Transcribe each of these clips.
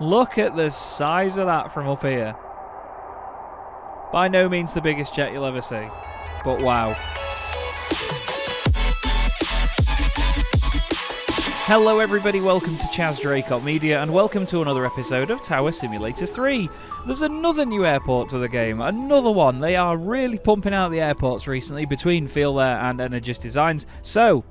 Look at the size of that from up here. By no means the biggest jet you'll ever see, but wow. Hello everybody, welcome to Chaz Draycott Media and welcome to another episode of Tower Simulator 3. There's another new airport to the game, another one. They are really pumping out the airports recently between FeelThere and Energis Designs. So,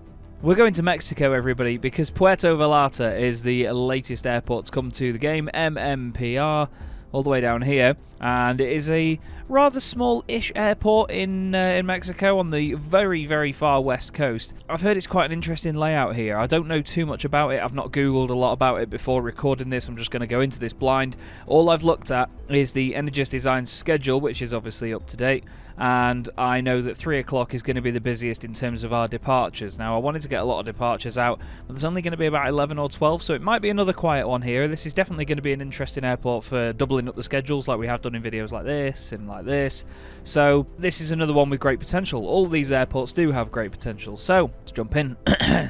we're going to Mexico everybody because Puerto Vallarta is the latest airport to come to the game, MMPR. All the way down here, and it is a rather small-ish airport in Mexico on the very, very far west coast. I've heard it's quite an interesting layout here. I don't know too much about it. I've not Googled a lot about it before recording this. I'm just going to go into this blind. All I've looked at is the Energis Design schedule, which is obviously up to date, and I know that 3 o'clock is going to be the busiest in terms of our departures. Now, I wanted to get a lot of departures out, but there's only going to be about 11 or 12, so it might be another quiet one here. This is definitely going to be an interesting airport for doubling up the schedules like we have done in videos like this and like this. So this is another one with great potential. All these airports do have great potential. So let's jump in.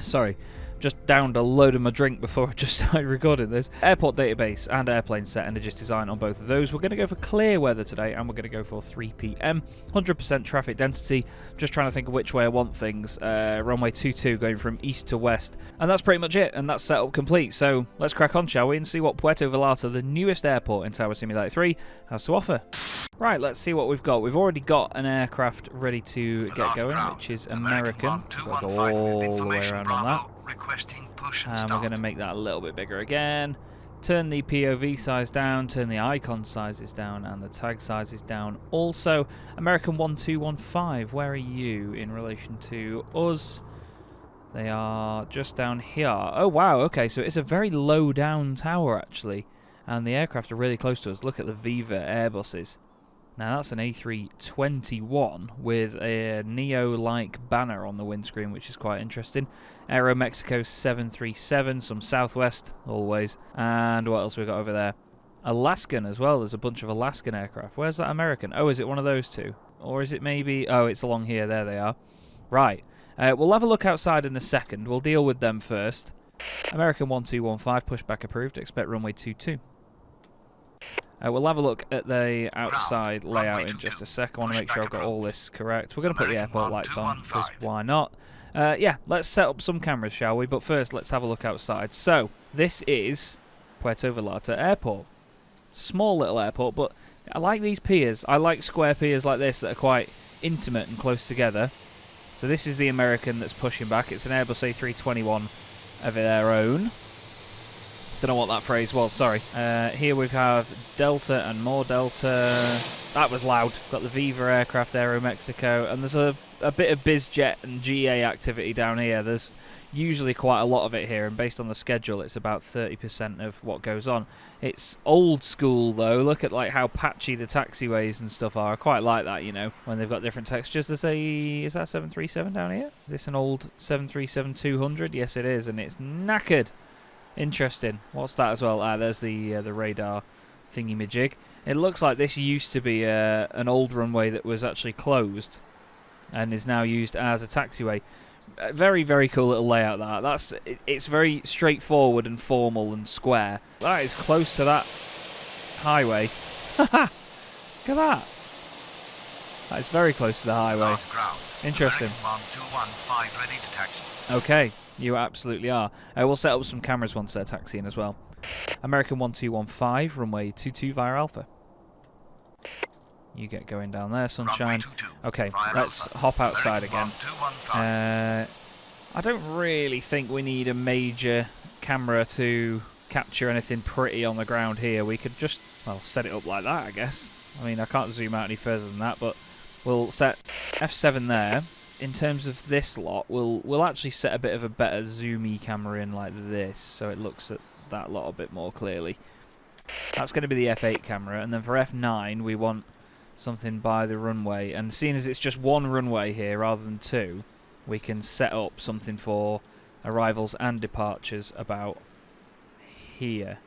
Sorry. Just downed a load of my drink before I just started recording this. Airport database and airplane set Energis Design on both of those. We're going to go for clear weather today, and we're going to go for 3 PM. 100% traffic density. Just trying to think of which way I want things. Runway 22 going from east to west. And that's pretty much it, and that's setup complete. So let's crack on, shall we, and see what Puerto Vallarta, the newest airport in Tower Simulator 3, has to offer. Right, let's see what we've got. We've already got an aircraft ready to get going, which is American. Got to go all the way around on that. And we're going to make that a little bit bigger again. Turn the POV size down, turn the icon sizes down, and the tag sizes down. Also, American 1215, where are you in relation to us? They are just down here. Oh, wow, okay, so it's a very low down tower, actually. And the aircraft are really close to us. Look at the Viva Airbuses. Now that's an A321 with a Neo-like banner on the windscreen, which is quite interesting. Aero Mexico 737, some Southwest, always. And what else we got over there? Alaskan as well. There's a bunch of Alaskan aircraft. Where's that American? Oh, is it one of those two? Or is it maybe... Oh, it's along here. There they are. Right. We'll have a look outside in a second. We'll deal with them first. American 1215, pushback approved. Expect runway 22. We'll have a look at the outside layout in just a sec. I want to make sure I've got all this correct. We're going to put the airport lights on, because why not? Yeah, let's set up some cameras, shall we? But first, let's have a look outside. So, this is Puerto Vallarta Airport. Small little airport, but I like these piers. I like square piers like this that are quite intimate and close together. So this is the American that's pushing back. It's an Airbus A321 of their own. Don't know what that phrase was, sorry. Here we have Delta and more Delta. That was loud. Got the Viva aircraft, Aero Mexico, and there's a bit of BizJet and GA activity down here. There's usually quite a lot of it here, and based on the schedule, it's about 30% of what goes on. It's old school, though. Look at like how patchy the taxiways and stuff are. I quite like that, you know, when they've got different textures. There's a... Is that 737 down here? Is this an old 737-200? Yes, it is, and it's knackered. Interesting. What's that as well? There's the radar thingy-majig. It looks like this used to be an old runway that was actually closed and is now used as a taxiway. Very, very cool little layout, that. It's very straightforward and formal and square. That is close to that highway. Look at that. That is very close to the highway. Interesting. Okay. You absolutely are. We'll set up some cameras once they're taxiing as well. American 1215, runway 22 via Alpha. You get going down there, sunshine. Okay, let's hop outside again. I don't really think we need a major camera to capture anything pretty on the ground here. We could just, well, set it up like that, I guess. I mean, I can't zoom out any further than that, but we'll set F7 there. In terms of this lot, we'll actually set a bit of a better zoomy camera in like this, so it looks at that lot a bit more clearly. That's going to be the F8 camera, and then for F9 we want something by the runway, and seeing as it's just one runway here rather than two, we can set up something for arrivals and departures about here.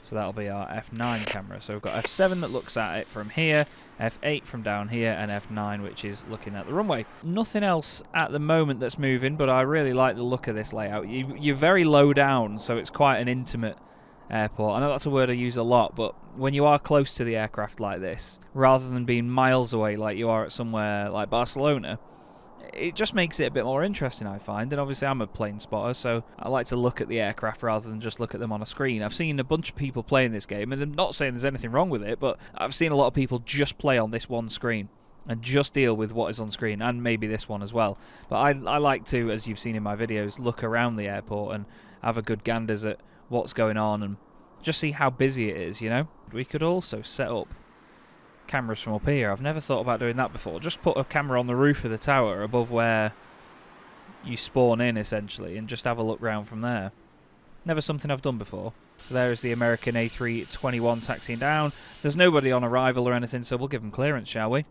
So that'll be our F9 camera. So we've got F7 that looks at it from here, F8 from down here, and F9 which is looking at the runway. Nothing else at the moment that's moving, but I really like the look of this layout. You're very low down, so it's quite an intimate airport. I know that's a word I use a lot, but when you are close to the aircraft like this, rather than being miles away like you are at somewhere like Barcelona, it just makes it a bit more interesting, I find. And obviously I'm a plane spotter, so I like to look at the aircraft rather than just look at them on a screen. I've seen a bunch of people playing this game, and I'm not saying there's anything wrong with it, but I've seen a lot of people just play on this one screen and just deal with what is on screen, and maybe this one as well. But I like to, as you've seen in my videos, look around the airport and have a good ganders at what's going on and just see how busy it is, you know? We could also set up cameras from up here. I've never thought about doing that before. Just put a camera on the roof of the tower above where you spawn in, essentially, and just have a look round from there. Never something I've done before. So there's the American A321 taxiing down. There's nobody on arrival or anything, so we'll give them clearance, shall we?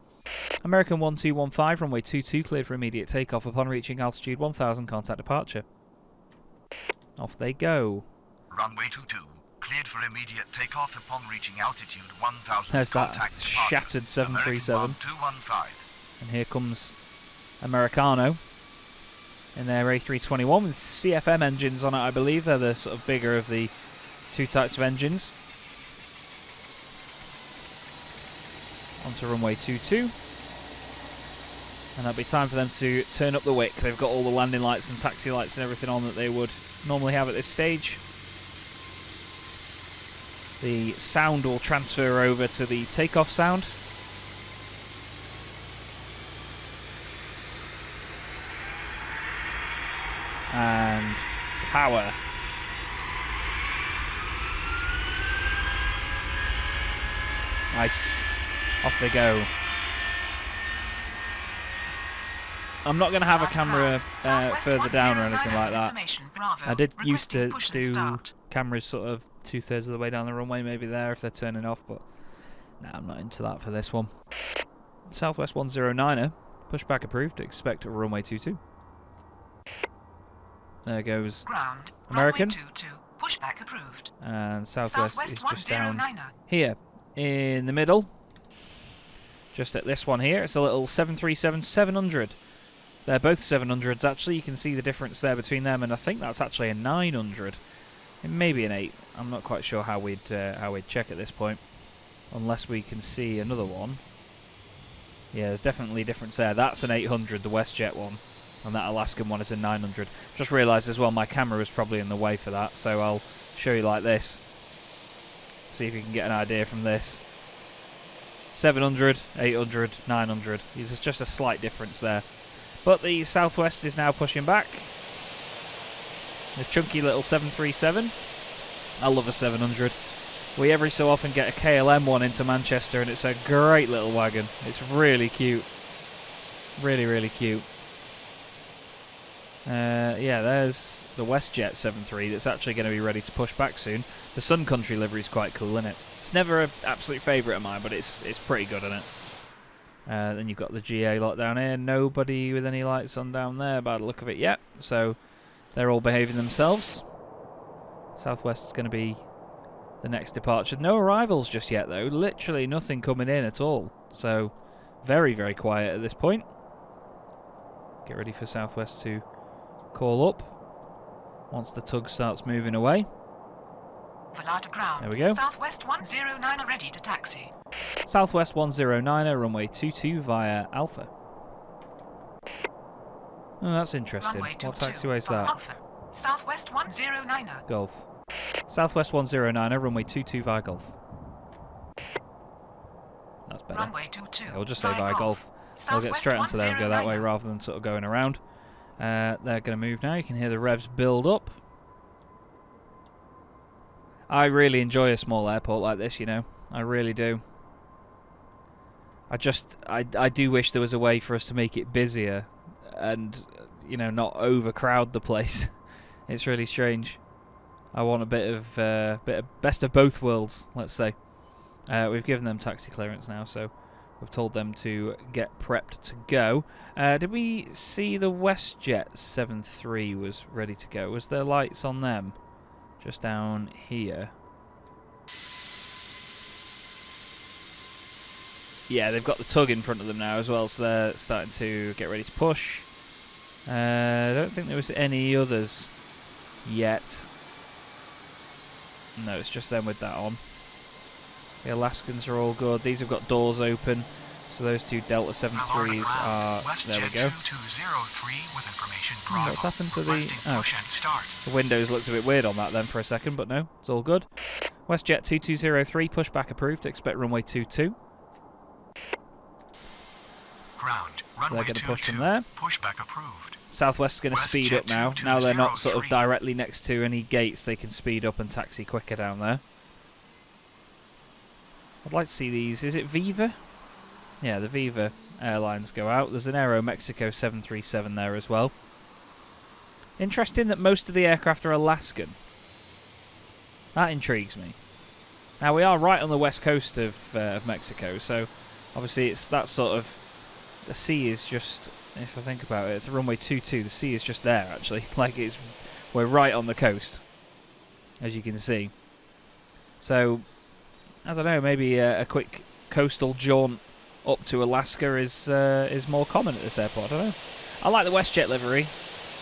American 1215, runway 22, cleared for immediate takeoff upon reaching altitude 1000, contact departure. Off they go. Runway 22, cleared for immediate takeoff upon reaching altitude 1000. There's that shattered 737. 1215. And here comes Americano in their A321 with CFM engines on it, I believe. They're the sort of bigger of the two types of engines. Onto runway 22. And that'll be time for them to turn up the wick. They've got all the landing lights and taxi lights and everything on that they would normally have at this stage. The sound will transfer over to the takeoff sound. And power. Nice. Off they go. I'm not going to have a camera further down or anything like that. I did used to do cameras sort of 2/3 of the way down the runway, maybe there if they're turning off, but no, I'm not into that for this one. Southwest 109er, pushback approved, expect runway 22. There goes Ground. American. Runway 22, pushback approved. And Southwest is just down 109er. here in the middle. Just at this one here, it's a little 737-700. They're both 700s actually. You can see the difference there between them, and I think that's actually a 900. It may be an 8. I'm not quite sure how we'd check at this point, unless we can see another one. Yeah, there's definitely a difference there. That's an 800, the WestJet one, and that Alaskan one is a 900. Just realised as well my camera was probably in the way for that, so I'll show you like this. See if you can get an idea from this. 700, 800, 900. There's just a slight difference there. But the Southwest is now pushing back. The chunky little 737. I love a 700. We every so often get a KLM one into Manchester, and it's a great little wagon. It's really cute. Really, really cute. Yeah, there's the WestJet 73 that's actually going to be ready to push back soon. The Sun Country livery is quite cool, isn't it? It's never an absolute favourite of mine, but it's pretty good, isn't it? Then you've got the GA lot down here. Nobody with any lights on down there by the look of it yet. So they're all behaving themselves. Southwest is going to be the next departure. No arrivals just yet, though. Literally nothing coming in at all. So very, very quiet at this point. Get ready for Southwest to call up once the tug starts moving away. Vallarta ground. There we go. Southwest 109 are ready to taxi. Southwest 109er, runway 22 via Alpha. Oh, that's interesting. Runway What 22 taxiway is via that? Alpha. Southwest 109er. Gulf. Southwest 109er, runway 22 via Gulf. That's better. Runway 22. Yeah, we'll just say via Gulf. We'll get straight onto there and go that way rather than sort of going around. They're going to move now. You can hear the revs build up. I really enjoy a small airport like this, you know. I really do. I do wish there was a way for us to make it busier and, you know, not overcrowd the place. It's really strange. I want a bit of best of both worlds, let's say. We've given them taxi clearance now, so we've told them to get prepped to go. Did we see the WestJet 73 was ready to go? Was there lights on them? Just down here. Yeah, they've got the tug in front of them now as well, so they're starting to get ready to push. I don't think there was any others yet. No, it's just them with that on. The Alaskans are all good. These have got doors open. So those two Delta 73s are... There we go. What's happened to the... Oh, the windows looked a bit weird on that then for a second, but no, it's all good. WestJet 2203, pushback approved. Expect runway 22. Ground. So they're going to push from there. Pushback approved. Southwest is going to speed up now. Now they're not sort of directly next to any gates. They can speed up and taxi quicker down there. I'd like to see these. Is it Viva? Yeah, the Viva Airlines go out. There's an Aero Mexico 737 there as well. Interesting that most of the aircraft are Alaskan. That intrigues me. Now, we are right on the west coast of Mexico, so obviously it's that sort of... The sea is just... If I think about it, it's runway 22. The sea is just there, actually. Like, we're right on the coast, as you can see. So, I don't know, maybe a quick coastal jaunt up to Alaska is more common at this airport. I don't know. I like the WestJet livery.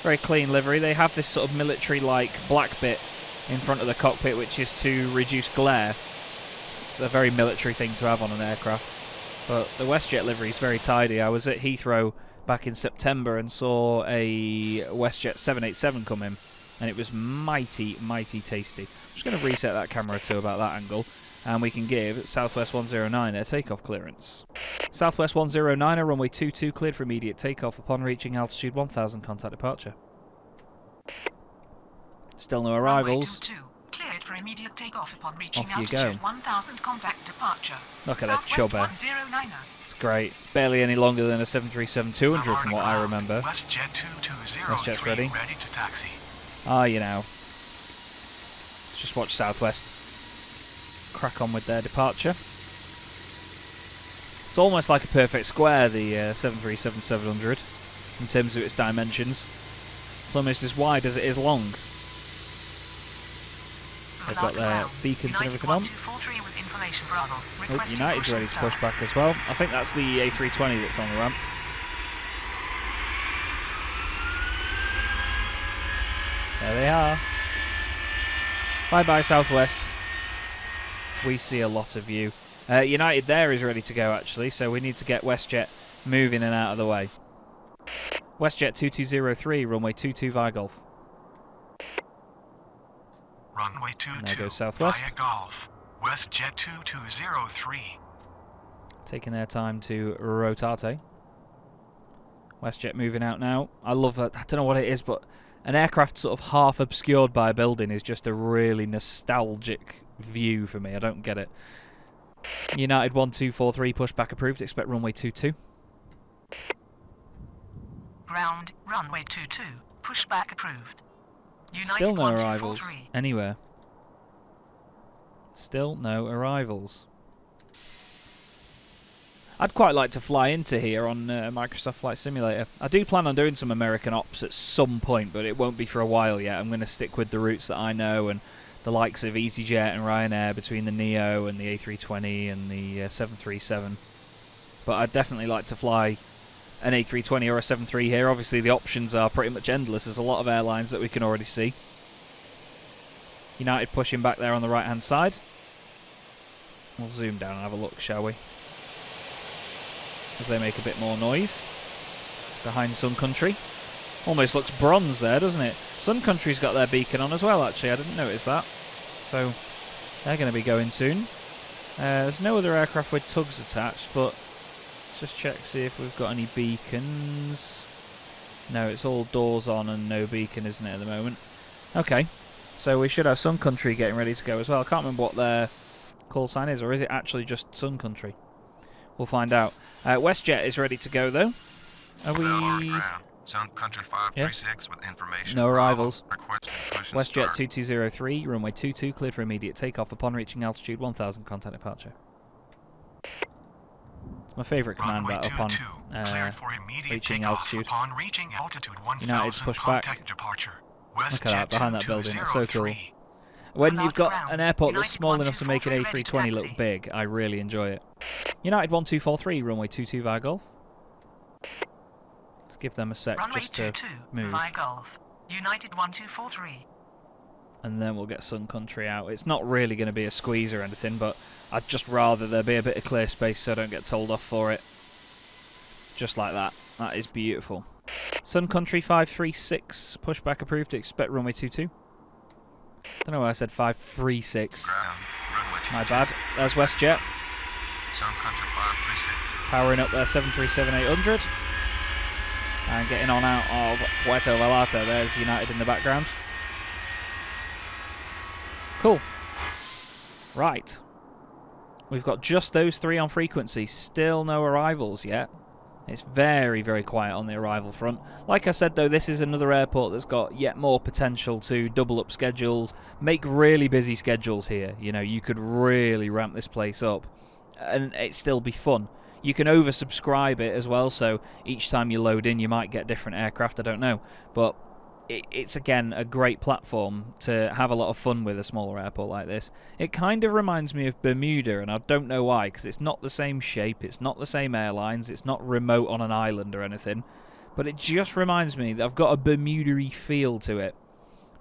Very clean livery. They have this sort of military-like black bit in front of the cockpit, which is to reduce glare. It's a very military thing to have on an aircraft. But the WestJet livery is very tidy. I was at Heathrow back in September and saw a WestJet 787 come in, and it was mighty, mighty tasty. I'm just going to reset that camera to about that angle, and we can give Southwest 109 a takeoff clearance. Southwest 109, runway 22, cleared for immediate takeoff upon reaching altitude 1000, contact departure. Still no arrivals. Cleared for immediate takeoff upon reaching Off you altitude go. 1000, contact departure. Look at that chubber. 109er. It's great. It's barely any longer than a 737-200 from what I remember. WestJet 2203 WestJet's ready. Ready to taxi. Ah, you know. Let's just watch Southwest crack on with their departure. It's almost like a perfect square, the 737-700, in terms of its dimensions. It's almost as wide as it is long. They've got their beacons and everything on. Oh, United's ready to push back as well. I think that's the A320 that's on the ramp. There they are. Bye-bye, Southwest. We see a lot of you. United there is ready to go, actually, so we need to get WestJet moving and out of the way. WestJet 2203, runway 22 via Golf. Runway 22 There goes Southwest. via Golf. WestJet 2203. Taking their time to rotate. WestJet moving out now. I love that. I don't know what it is, but an aircraft sort of half obscured by a building is just a really nostalgic view for me. I don't get it. United 1243, pushback approved. Expect runway 22. Ground, runway 22, pushback approved. United Still no 1243. arrivals anywhere. Still no arrivals. I'd quite like to fly into here on Microsoft Flight Simulator. I do plan on doing some American ops at some point, but it won't be for a while yet. I'm going to stick with the routes that I know and the likes of EasyJet and Ryanair between the Neo and the A320 and the 737. But I'd definitely like to fly an A320 or a 73 here. Obviously the options are pretty much endless. There's a lot of airlines that we can already see. United pushing back there on the right hand side. We'll zoom down and have a look, shall we? As they make a bit more noise behind Sun Country. Almost looks bronze there, doesn't it? Sun Country's got their beacon on as well, actually. I didn't notice that. So they're going to be going soon. There's no other aircraft with tugs attached, but let's just check, see if we've got any beacons. No, it's all doors on and no beacon, isn't it, at the moment? Okay, so we should have Sun Country getting ready to go as well. I can't remember what their call sign is, or is it actually just Sun Country? We'll find out. WestJet is ready to go, though. Are we... Sun Country 536 with information. No arrivals. WestJet 2203, runway 22, cleared for immediate takeoff upon reaching altitude 1000, contact departure. It's my favourite command, that upon reaching altitude. United's push back. Look at that, behind that building, it's so cool. When you've got an airport that's small enough to make an A320 look big, I really enjoy it. United 1243, runway 22 via Golf. Let's give them a sec Runway just to 22 move. via Golf. United 1243. and then we'll get Sun Country out. It's not really going to be a squeeze or anything, but I'd just rather there be a bit of clear space so I don't get told off for it. Just like that. That is beautiful. Sun Country 536, pushback approved, expect runway 22. Don't know why I said 536. My bad. There's WestJet. Sun Country 536. Powering up their 737-800. And getting on out of Puerto Vallarta. There's United in the background. Cool. Right. We've got just those 3 on frequency. Still no arrivals yet. It's very, very quiet on the arrival front. Like I said, though, this is another airport that's got yet more potential to double up schedules, make really busy schedules here. You know, you could really ramp this place up, and it'd still be fun. You can oversubscribe it as well, so each time you load in, you might get different aircraft, I don't know. But it's, again, a great platform to have a lot of fun with a smaller airport like this. It kind of reminds me of Bermuda, and I don't know why, because it's not the same shape, it's not the same airlines, it's not remote on an island or anything, but it just reminds me that I've got a Bermuda-y feel to it.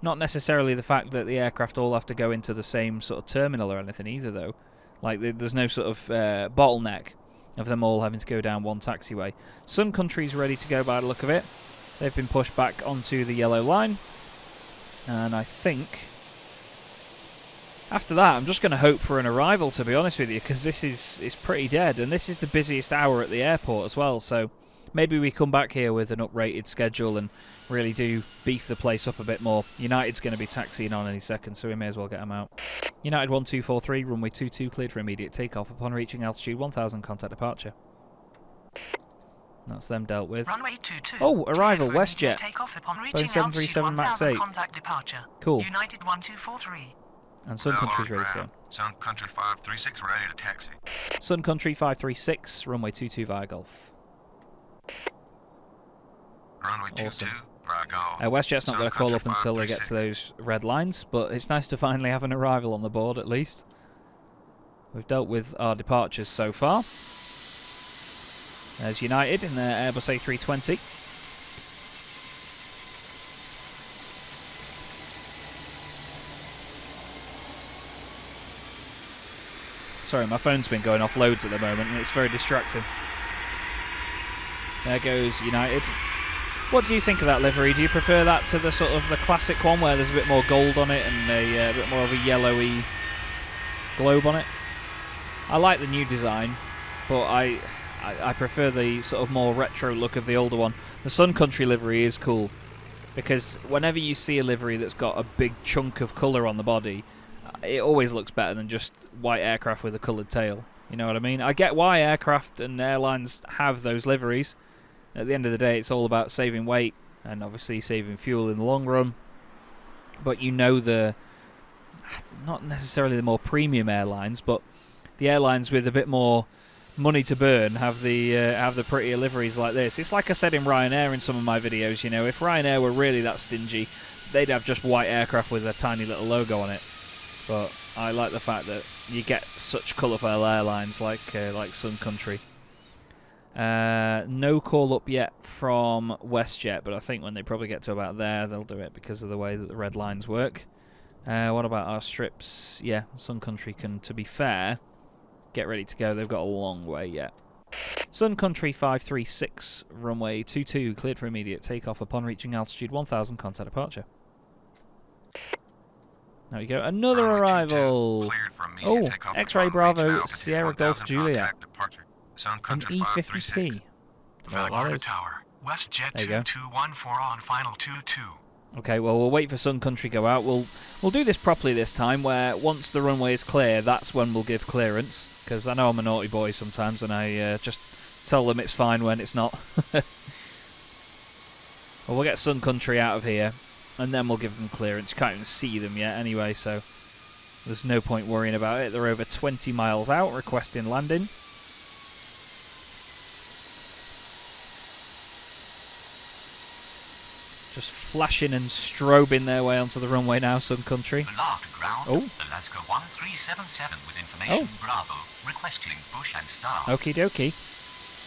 Not necessarily the fact that the aircraft all have to go into the same sort of terminal or anything either, though. Like, there's no sort of bottleneck of them all having to go down one taxiway. Sun Country's ready to go by the look of it. They've been pushed back onto the yellow line. And I think after that, I'm just going to hope for an arrival, to be honest with you, because this is pretty dead. And this is the busiest hour at the airport as well. So maybe we come back here with an uprated schedule and really do beef the place up a bit more. United's going to be taxiing on any second, so we may as well get them out. United 1243, runway 22, cleared for immediate takeoff upon reaching altitude 1000, contact departure. That's them dealt with. Runway 22. Oh, arrival, WestJet. Takeoff upon Boeing reaching 737 MAX 8. contact departure. Cool. United 1243. And Sun Country's ready to go. Sun Country 536 ready to taxi. Sun Country 536, runway 22 via Golf. Runway 22 Awesome. via Golf. WestJet's not Sun going to call Country up until they get to those red lines, but it's nice to finally have an arrival on the board at least. We've dealt with our departures so far. There's United in their Airbus A320. Sorry, my phone's been going off loads at the moment and it's very distracting. There goes United. What do you think of that livery? Do you prefer that to the sort of the classic one where there's a bit more gold on it and a bit more of a yellowy globe on it? I like the new design, but I prefer the sort of more retro look of the older one. The Sun Country livery is cool, because whenever you see a livery that's got a big chunk of colour on the body, it always looks better than just white aircraft with a coloured tail. You know what I mean? I get why aircraft and airlines have those liveries. At the end of the day, it's all about saving weight and obviously saving fuel in the long run. But you know, not necessarily the more premium airlines, but the airlines with a bit more money to burn have the prettier liveries like this. It's like I said in Ryanair in some of my videos, you know, if Ryanair were really that stingy, they'd have just white aircraft with a tiny little logo on it. But I like the fact that you get such colourful airlines like Sun Country. No call up yet from WestJet, but I think when they probably get to about there, they'll do it because of the way that the red lines work. What about our strips? Yeah, Sun Country can, to be fair, get ready to go. They've got a long way yet. Sun Country 536, runway 22, cleared for immediate takeoff upon reaching altitude 1000, contact departure. There we go. Another arrival. Oh, X-Ray Bravo, Sierra Golf Juliet. An E50P. Vallarta Tower. WestJet There you go. 2214 on final 22. Okay, well, we'll wait for Sun Country to go out. We'll do this properly this time, where once the runway is clear, that's when we'll give clearance. Because I know I'm a naughty boy sometimes, and I just tell them it's fine when it's not. Well, we'll get Sun Country out of here, and then we'll give them clearance. You can't even see them yet anyway, so there's no point worrying about it. They're over 20 miles out, requesting landing. Just flashing and strobing their way onto the runway now, Sun Country. Locked ground, Oh. Alaska 1377 with information Bravo, requesting push and start. Okie dokie.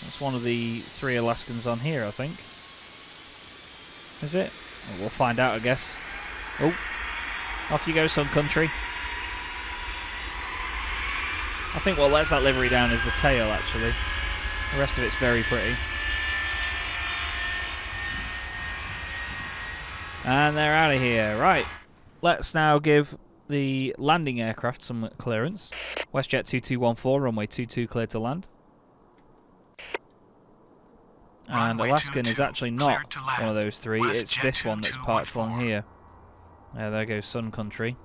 That's one of the 3 Alaskans on here, I think. Is it? Well, we'll find out, I guess. Oh. Off you go, Sun Country. I think what lets that livery down is the tail, actually. The rest of it's very pretty. And they're out of here. Right. Let's now give the landing aircraft some clearance. WestJet 2214, runway 22 cleared to land. And Runway Alaskan 22 is actually not cleared to land. one of those three. It's WestJet this one that's parked along 2214. here. There goes Sun Country.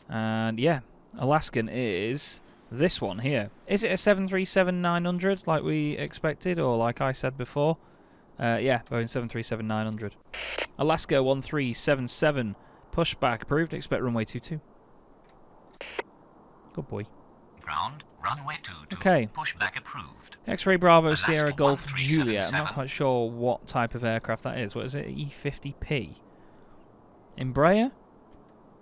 And yeah, Alaskan is this one here. Is it a 737-900 like we expected, or like I said before? Yeah, Boeing 737-900. Alaska 1377, pushback approved, expect runway 22. Good boy. Ground, runway 22. Okay. Pushback approved. X-Ray Bravo Alaska Sierra Golf Juliet. I'm 1377. not quite sure what type of aircraft that is. What is it? E50P? Embraer?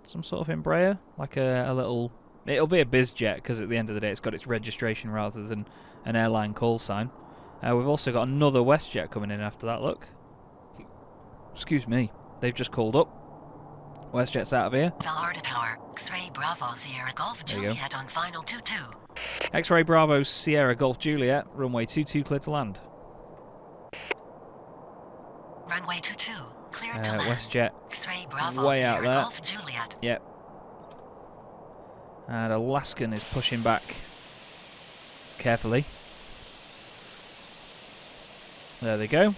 Some sort of Embraer? Like a little... It'll be a bizjet, because at the end of the day it's got its registration rather than an airline call sign. We've also got another WestJet coming in after that, look. Excuse me. They've just called up. WestJet's out of here. Vallarta Tower, X-Ray Bravo Sierra Golf There you go. Juliet on final 22. X-Ray Bravo Sierra Golf Juliet, runway 22 clear to land. Runway 22, clear to land. WestJet X-Ray Bravo way out Sierra there. Golf Juliet. Yep. And Alaskan is pushing back carefully. There they go.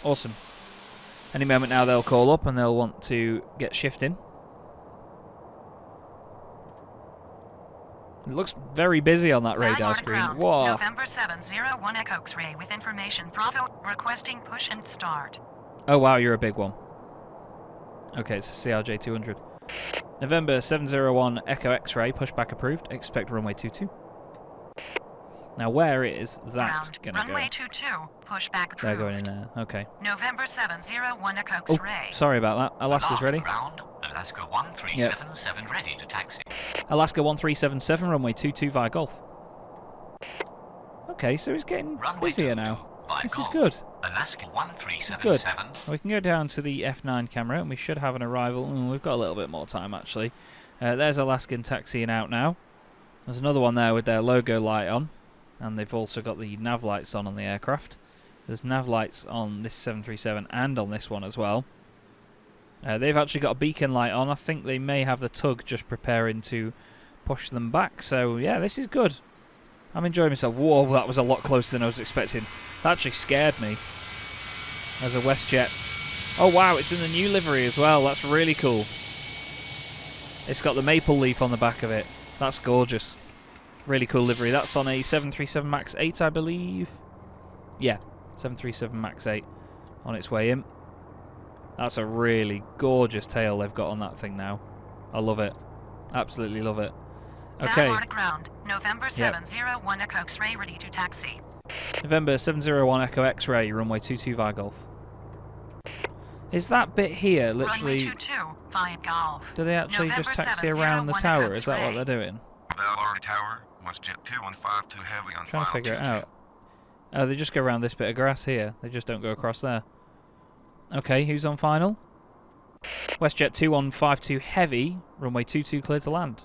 Awesome. Any moment now they'll call up and they'll want to get shifting. It looks very busy on that radar Landmark screen. ground. Whoa. November 701 Echo X-ray with information Bravo requesting push and start. Oh wow, you're a big one. Okay, it's a CRJ 200. November 701 Echo X-ray, pushback approved. Expect runway 22. Now where is that Ground. going to go? Runway 22, pushback approved. They're going in there. Okay. November 701 Echo Oh, X-ray. sorry about that. Alaska's Aloft ready. Ground, Alaska 1377 ready to taxi. Alaska 1377, runway 22 via Golf. Okay, so it's getting Runway busier 22 now. via This is Golf. good. Alaska This is good. 1377. We can go down to the F9 camera and we should have an arrival. We've got a little bit more time actually. There's Alaskan taxiing out now. There's another one there with their logo light on. And they've also got the nav lights on the aircraft. There's nav lights on this 737 and on this one as well. They've actually got a beacon light on. I think they may have the tug just preparing to push them back. So yeah, this is good. I'm enjoying myself. Whoa, that was a lot closer than I was expecting. That actually scared me. There's a WestJet. Oh wow, it's in the new livery as well. That's really cool. It's got the maple leaf on the back of it. That's gorgeous. Really cool livery. That's on a 737 MAX 8, I believe. Yeah, 737 MAX 8 on its way in. That's a really gorgeous tail they've got on that thing now. I love it. Absolutely love it. Okay. Landmark ground. November 701 Echo X-ray ready to taxi. November 701 Echo X-ray, runway 22 via Golf. Is that bit here Runway literally... 22 via Golf. Do they actually November just taxi around the 701 tower? Echo Is that what X-ray. they're doing? Vallarta Tower, WestJet 2152 heavy on Trying to file figure it 22. out. Oh, they just go around this bit of grass here. They just don't go across there. Okay, who's on final? WestJet 2152 heavy, runway 22 clear to land.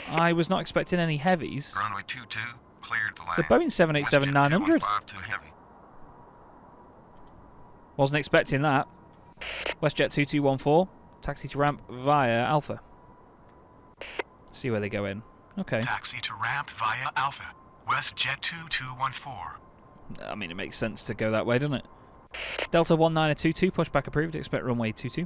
I was not expecting any heavies. Runway 22 cleared to land. So Boeing 787 WestJet 900. 2152 heavy. Wasn't expecting that. WestJet 2214, taxi to ramp via Alpha. See where they go in. Okay. Taxi to ramp via Alpha. WestJet 2214. I mean, it makes sense to go that way, doesn't it? Delta 1922, pushback approved. Expect runway 22.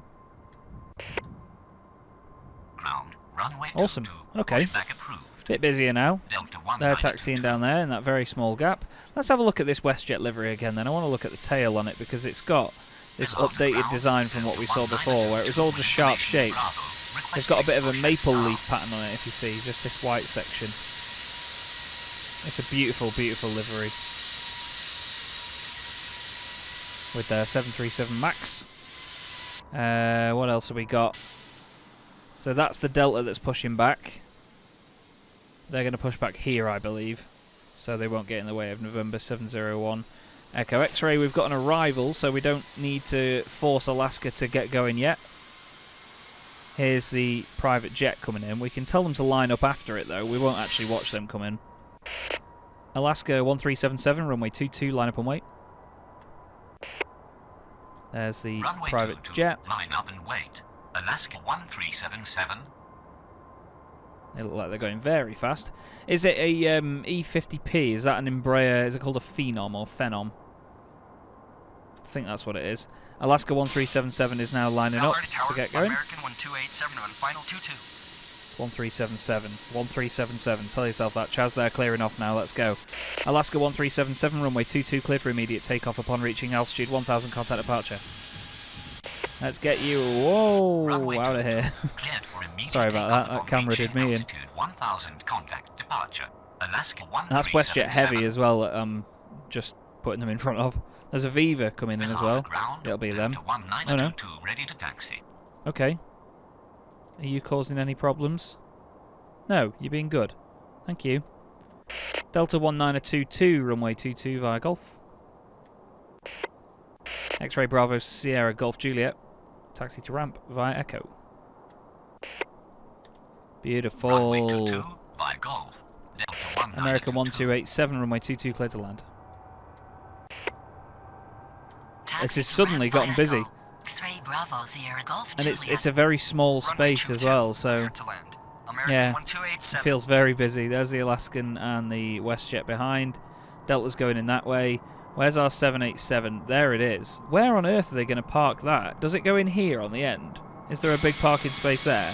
Ground, runway Awesome. 22. Okay. Pushback approved. Bit busier now. Delta They're 1922. taxiing down there in that very small gap. Let's have a look at this WestJet livery again then. I want to look at the tail on it because it's got this updated design from what we saw before where it was all just sharp shapes. They've got a bit of a maple leaf pattern on it if you see, just this white section. It's a beautiful, beautiful livery. With their 737 MAX. What else have we got? So that's the Delta that's pushing back. They're going to push back here, I believe. So they won't get in the way of November 701. Echo X-ray, we've got an arrival, so we don't need to force Alaska to get going yet. Here's the private jet coming in. We can tell them to line up after it, though. We won't actually watch them come in. Alaska 1377, runway 22, line up and wait. There's the Runway private 22, jet. line up and wait. Alaska 1377. They look like they're going very fast. Is it a E50P? Is that an Embraer? Is it called a Phenom or Phenom? I think that's what it is. Alaska 1377 is now lining up to get going. American 1287 on final 22. 1377. 1377. Tell yourself that. Chaz, they're clearing off now. Let's go. Alaska 1377, runway 22, cleared for immediate takeoff upon reaching altitude 1000, contact departure. Let's get you, whoa, Runway out of 22, here. cleared for immediate Sorry about takeoff that. That upon camera did reaching me in. altitude 1000, contact departure. Alaska 1377. That's WestJet Heavy as well that I'm just putting them in front of. There's a Viva coming in as well. It'll be them. Oh no. Ready to taxi. Okay. Are you causing any problems? No, you're being good. Thank you. Delta 1922, runway 22 via Golf. X-ray Bravo Sierra Golf Juliet. Taxi to ramp via Echo. Beautiful. Runway 22 via Golf. Delta American 1222. 1287, runway 22 clear to land. Taxi This has to suddenly ramp gotten via busy. Echo. X-ray Bravo Sierra Golf And it's Juliet. a very small Runway space as 22, well, so cleared to land. American yeah, it 1287. feels very busy. There's the Alaskan and the WestJet behind. Delta's going in that way. Where's our 787? There it is. Where on earth are they going to park that? Does it go in here on the end? Is there a big parking space there?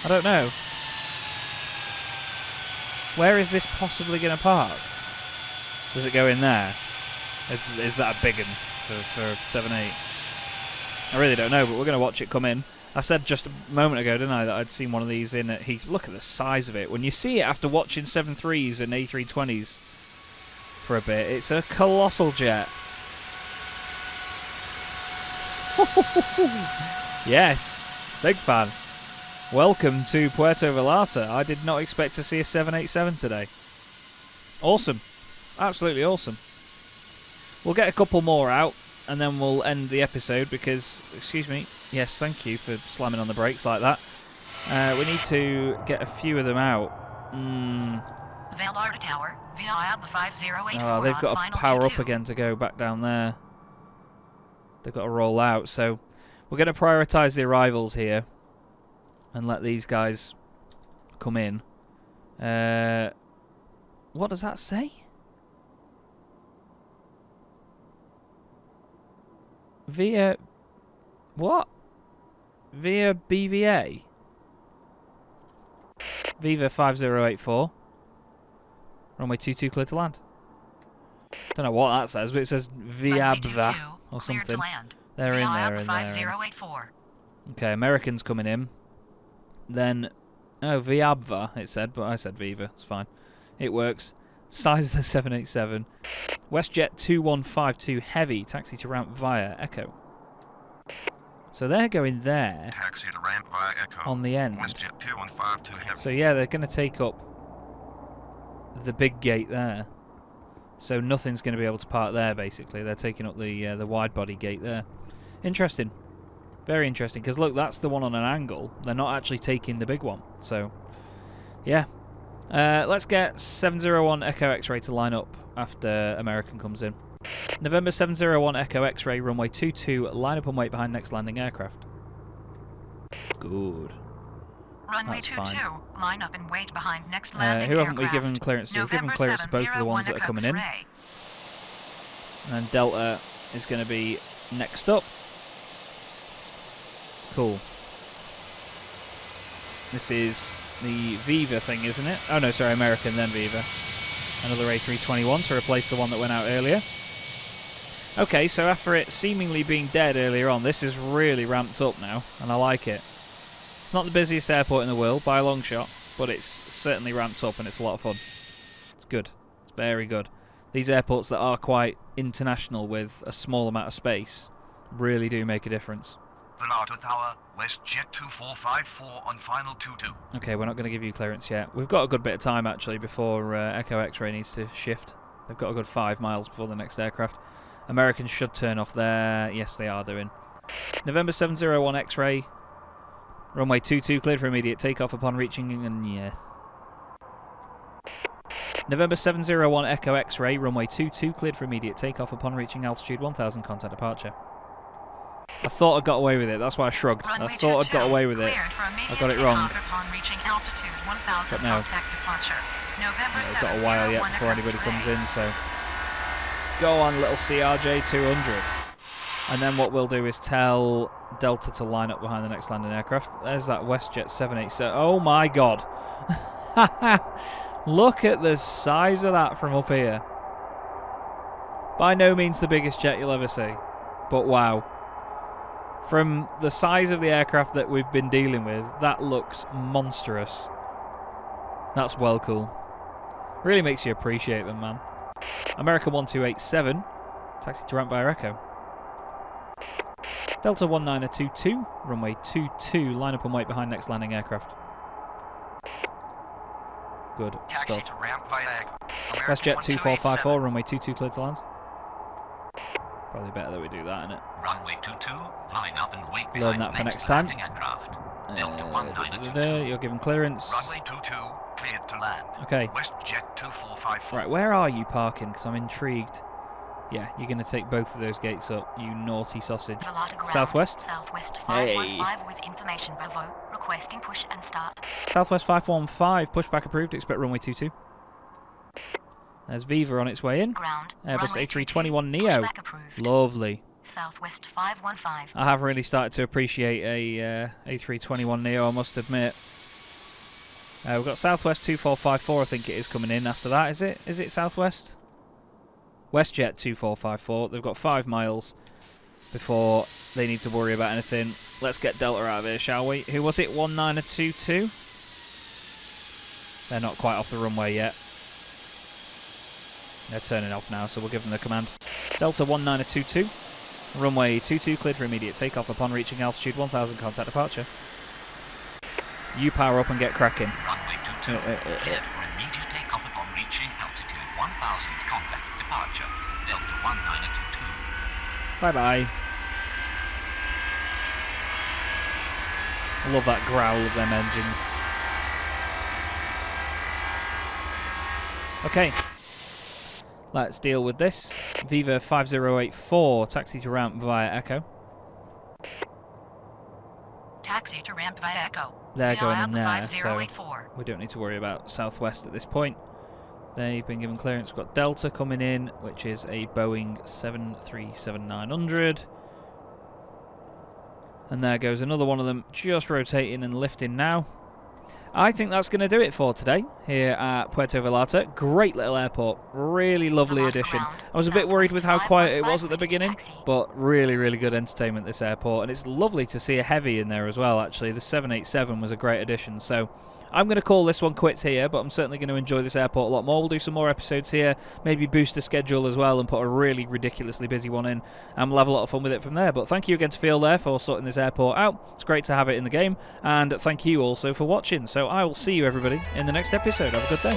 I don't know. Where is this possibly going to park? Does it go in there? Is that a big one for 7.8? I really don't know, but we're going to watch it come in. I said just a moment ago, didn't I, that I'd seen one of these in at Heath. Look at the size of it. When you see it after watching 7.3s and A320s for a bit, it's a colossal jet. Yes, big fan. Welcome to Puerto Vallarta. I did not expect to see a 787 today. Awesome. Absolutely awesome. We'll get a couple more out, and then we'll end the episode because, excuse me, yes, thank you for slamming on the brakes like that. We need to get a few of them out. Vallarta Tower, via the 5084 Oh, they've on got to final power 22. up again to go back down there. They've got to roll out, so we're going to prioritise the arrivals here and let these guys come in. What does that say? Via... what? Via BVA? Viva 5084. Runway 22 clear to land. Don't know what that says, but it says Runway Viabva 22, or cleared something. to land. They're in Via there, the in there. 5084. Okay, Americans coming in. Then, oh, Viabva, it said, but I said Viva. It's fine. It works. Size of the 787. WestJet 2152 Heavy, taxi to ramp via Echo. So they're going there Taxi to ramp via Echo. on the end. WestJet 2152 heavy. So yeah, they're going to take up the big gate there. So nothing's going to be able to park there, basically. They're taking up the wide body gate there. Interesting. Very interesting, because look, that's the one on an angle. They're not actually taking the big one. So, yeah. Let's get 701 Echo X-ray to line up after American comes in. November 701 Echo X-ray, runway 22, line up and wait behind next landing aircraft. Good. Runway That's 22, fine. line up and wait behind next landing Who haven't we aircraft. given clearance to? We've given November clearance to both of the ones that are 701 coming in. X-ray. And then Delta is going to be next up. Cool. This is the Viva thing, isn't it? Oh no, sorry, American, then Viva. Another A321 to replace the one that went out earlier. Okay, so after it seemingly being dead earlier on, this is really ramped up now, and I like it. It's not the busiest airport in the world, by a long shot, but it's certainly ramped up and it's a lot of fun. It's good. It's very good. These airports that are quite international with a small amount of space really do make a difference. Vallarta Tower, WestJet 2454 on final 22. Okay, we're not going to give you clearance yet. We've got a good bit of time, actually, before Echo X-ray needs to shift. They've got a good 5 miles before the next aircraft. Americans should turn off there. Yes, they are doing. November 701 X-ray. Runway 22 cleared for immediate takeoff upon reaching, and yeah. November 701 Echo X-ray. Runway 22 cleared for immediate takeoff upon reaching altitude 1000. Contact departure. I thought I got away with it. That's why I shrugged. I thought I'd got away with it. I got it wrong. But no. We've got a while yet before anybody comes in, so go on, little CRJ 200. And then what we'll do is tell Delta to line up behind the next landing aircraft. There's that WestJet 787. Oh my god. Look at the size of that from up here. By no means the biggest jet you'll ever see. But wow. From the size of the aircraft that we've been dealing with, that looks monstrous. That's well cool. Really makes you appreciate them, man. American 1287. Taxi to ramp via Echo. Delta 1922, runway 22, line up and wait behind next landing aircraft. Good Taxi stuff. to ramp via Echo. WestJet 2454, runway 22 cleared to land. Probably better that we do that, innit? Runway 22, line up and wait Learn behind that for next next time. landing aircraft. Delta 1922. You're given clearance. Runway 22 cleared to land. Okay. WestJet 2454. Right, where are you parking? Because I'm intrigued. Yeah, you're going to take both of those gates up, you naughty sausage. Vallarta ground, Southwest? Southwest Hey. 515 with information Bravo. Requesting push and start. Southwest 515, pushback approved, expect runway 22. There's Viva on its way in. Ground. Airbus runway A321 22, Neo. pushback approved. Lovely. Southwest 515. I have really started to appreciate a A321 Neo, I must admit. We've got Southwest 2454, I think it is, coming in after that. Is it? Is it Southwest? WestJet 2454. They've got 5 miles before they need to worry about anything. Let's get Delta out of here, shall we? Who was it? 1922? They're not quite off the runway yet. They're turning off now, so we'll give them the command. Delta 1922. Runway 22 cleared for immediate takeoff upon reaching altitude 1000. Contact departure. You power up and get cracking. Runway 22, cleared for immediate takeoff upon reaching altitude 1000. Contact departure. Delta 1922. Bye-bye. I love that growl of them engines. Okay. Let's deal with this. Viva 5084, taxi to ramp via Echo. Taxi to ramp via Echo. They're Feel going out in the there, so 5084. we don't need to worry about Southwest at this point. They've been given clearance. We've got Delta coming in, which is a Boeing 737-900. And there goes another one of them, just rotating and lifting now. I think that's going to do it for today here at Puerto Vallarta. Great little airport. Really lovely addition. I was a bit worried with how quiet it was at the beginning, but really, really good entertainment, this airport. And it's lovely to see a heavy in there as well, actually. The 787 was a great addition. So I'm going to call this one quits here, but I'm certainly going to enjoy this airport a lot more. We'll do some more episodes here, maybe boost the schedule as well and put a really ridiculously busy one in, and we'll have a lot of fun with it from there. But thank you again to FeelThere for sorting this airport out. It's great to have it in the game, and thank you also for watching. So I will see you, everybody, in the next episode. Have a good day.